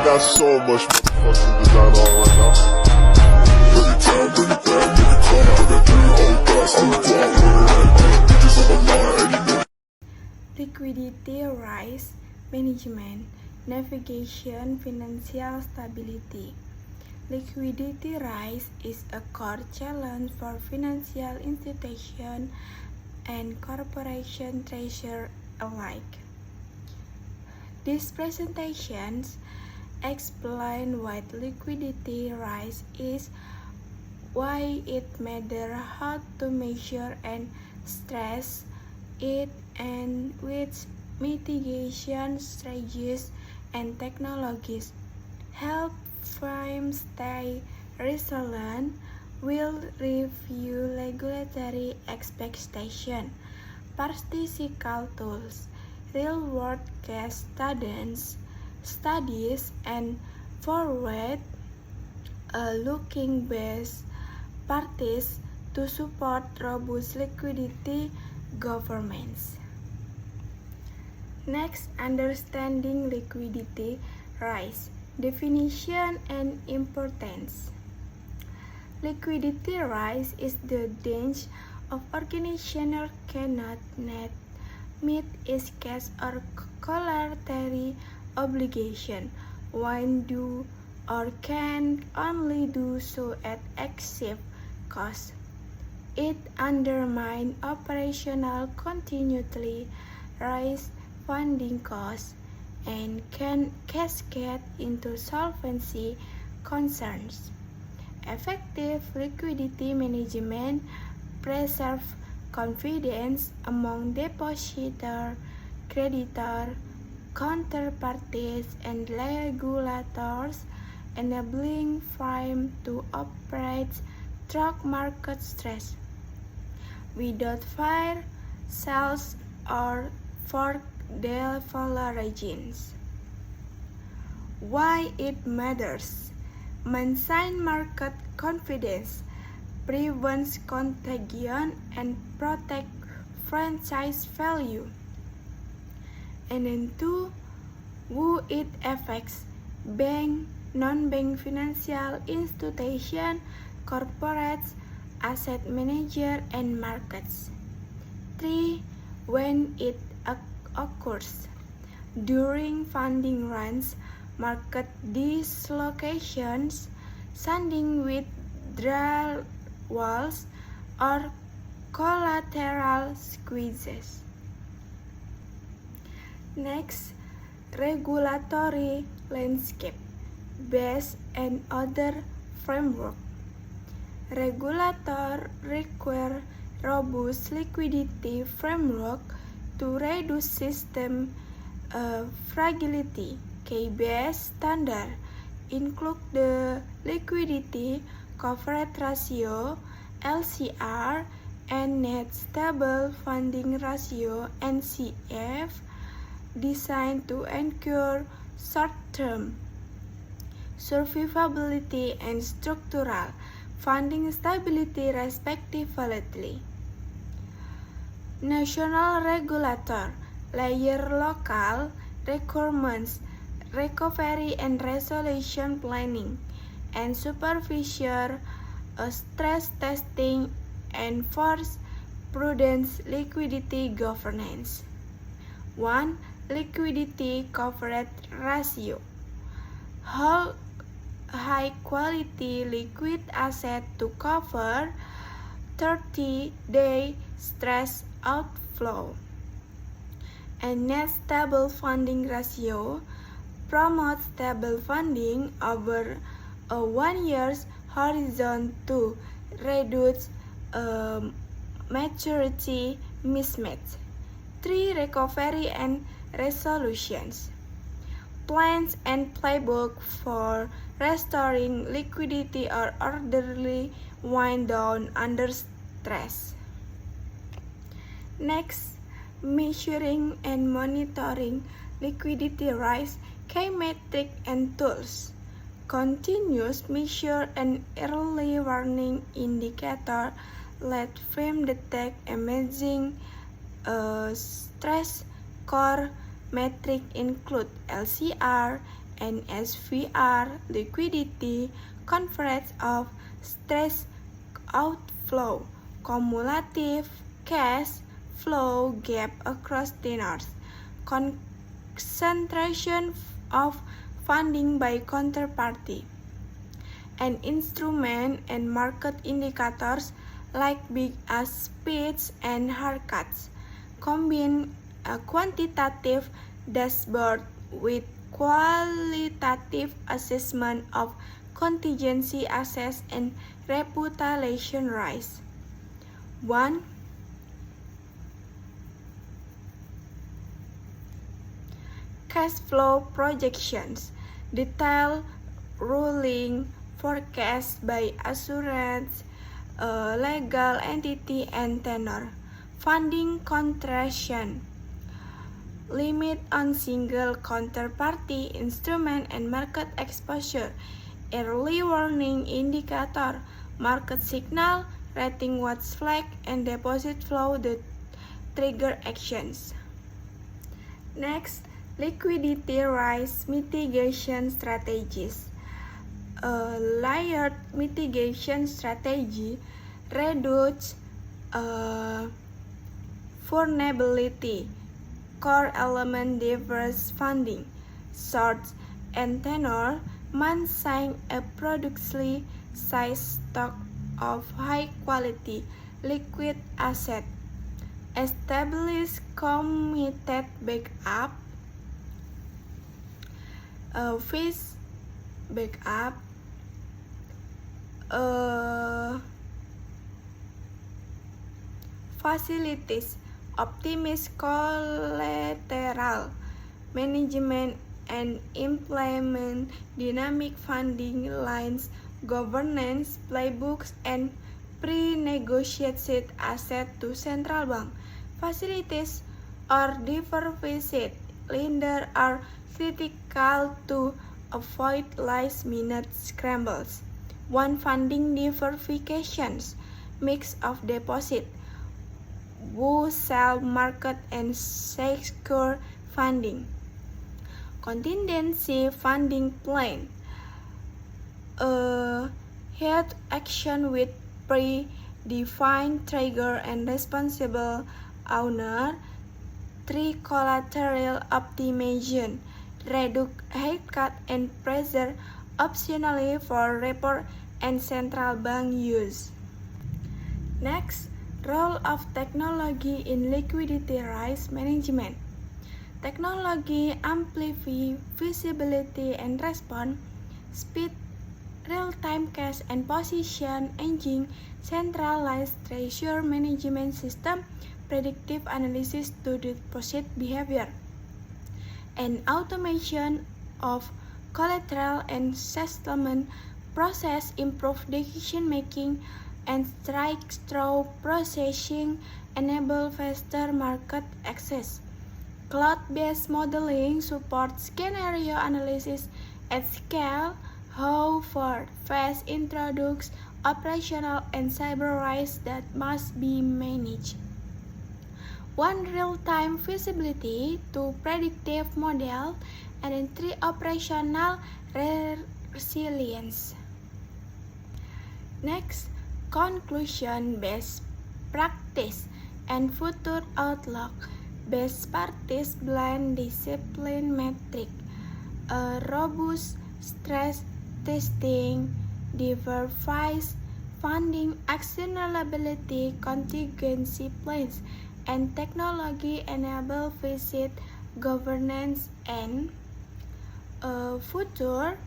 got so much motherfucking design on right now. Bring it down, bring it down, make it come. I got 3 whole thoughts, I'm the guap with it. Bitches on my line, and you know. Liquidity risk management, navigation, financial stability. Liquidity risk is a core challenge for financial institutions and corporation treasury alike. These presentations explain what liquidity risk is, why it matters, how to measure and stress it, and which mitigation strategies and technologies help firms stay resilient. Will review regulatory expectations, statistical tools, real-world case studies, and forward-looking best practices to support robust liquidity governance. Next, understanding liquidity risk, definition and importance. Liquidity risk is the danger of organization cannot meet its cash or collateral obligation when do or can only do so at excessive cost. It undermines operational continuity, raise funding costs, and can cascade into solvency concerns. Effective liquidity management preserves confidence among depositor, creditor, counterparties, and regulators, enabling firms to operate through market stress without fear, sales, or for deleveraging. Why it matters? Maintain market confidence, prevents contagion, and protect franchise value. And then 2, who it affects: bank, non-bank financial institution, corporates, asset manager, and markets. 3, when it occurs: during funding runs, market dislocations, funding withdrawals, or collateral squeezes. Next, regulatory landscape, base and other framework. Regulator require robust liquidity framework to reduce system fragility. KBS standard include the liquidity coverage ratio (LCR) and net stable funding ratio (NSF), designed to ensure short-term survivability and structural funding stability respectively. National regulator layer local requirements, recovery and resolution planning, and supervision, stress testing, and force prudence liquidity governance. 1. Liquidity coverage ratio. Hold high quality liquid asset to cover 30-day stress outflow. And net stable funding ratio promotes stable funding over a 1 year's horizon to reduce maturity mismatch. 3. Recovery and resolutions. Plans and playbook for restoring liquidity or orderly wind down under stress. Next, measuring and monitoring liquidity risk, key metrics and tools. Continuous measure and early warning indicator let firm detect emerging stress. Core metrics include LCR, and SVR liquidity converge of stress outflow, cumulative cash flow gap across tenors, concentration of funding by counterparty, and instrument and market indicators like bid-ask spreads and haircuts. Combine a quantitative dashboard with qualitative assessment of contingency assets and reputation risk. 1. Cash flow projections. Detailed ruling forecast by assurance, legal entity and tenor. Funding contraction. Limit on single counterparty instrument and market exposure. Early warning indicator. Market signal, rating watch flag, and deposit flow the trigger actions. Next, liquidity risk mitigation strategies. A layered mitigation strategy reduces vulnerability. Core element diverse funding, short and tenor, maintain a prudently sized stock of high quality liquid asset. Establish committed backup. Fees backup. Facilities. Optimize collateral management and implement dynamic funding lines, governance playbooks, and pre-negotiated asset to central bank. Facilities or diversified lender are critical to avoid last-minute scrambles. 1. Funding diversifications, mix of deposit, wholesale market and secure funding. Contingency funding plan. Head action with pre-defined trigger and responsible owner. 3. Collateral optimization. Reduce haircut and pressure optionally for repo and central bank use. Next, role of technology in liquidity risk management. Technology amplifies visibility and response, speed, real-time cash and position engine, centralized treasury management system, predictive analysis to deposit behavior, and automation of collateral and settlement process improve decision making, and straight-through processing enable faster market access. Cloud-based modeling supports scenario analysis at scale. However, fast introduces operational and cyber risks that must be managed. 1. Real-time visibility, 2. Predictive model, and then 3. Operational resilience. Next, conclusion, best practice, and future outlook. Best practice blend discipline metric, a robust stress testing, diversifies funding, actionability, contingency plans, and technology enable visit governance and future.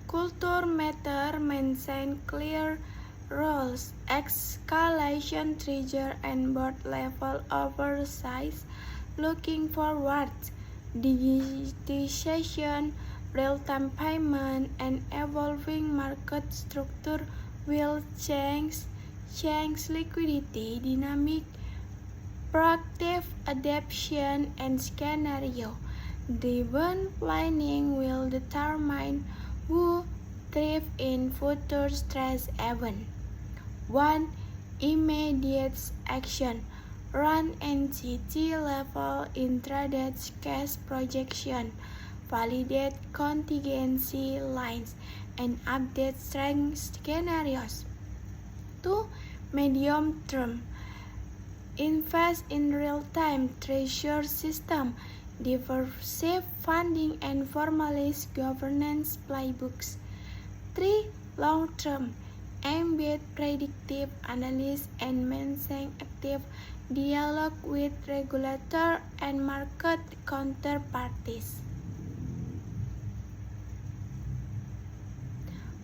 Culture matter, maintain clear roles, escalation trigger and board level oversight. Looking forward, digitization, real-time payment, and evolving market structure will change liquidity dynamic, proactive adaptation, and scenario driven planning will determine who thrive in future stress event. 1. Immediate action. Run NCT level intraday cash projection, validate contingency lines, and update strength scenarios. 2. Medium term. Invest in real-time treasury system, diversify funding, and formalize governance playbooks. 3. Long term. Embed predictive analysis and maintain active dialogue with regulator and market counterparties.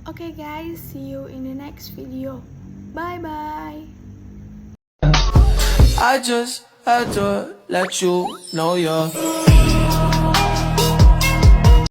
Okay guys, see you in the next video. Bye bye. I just had to let you know you're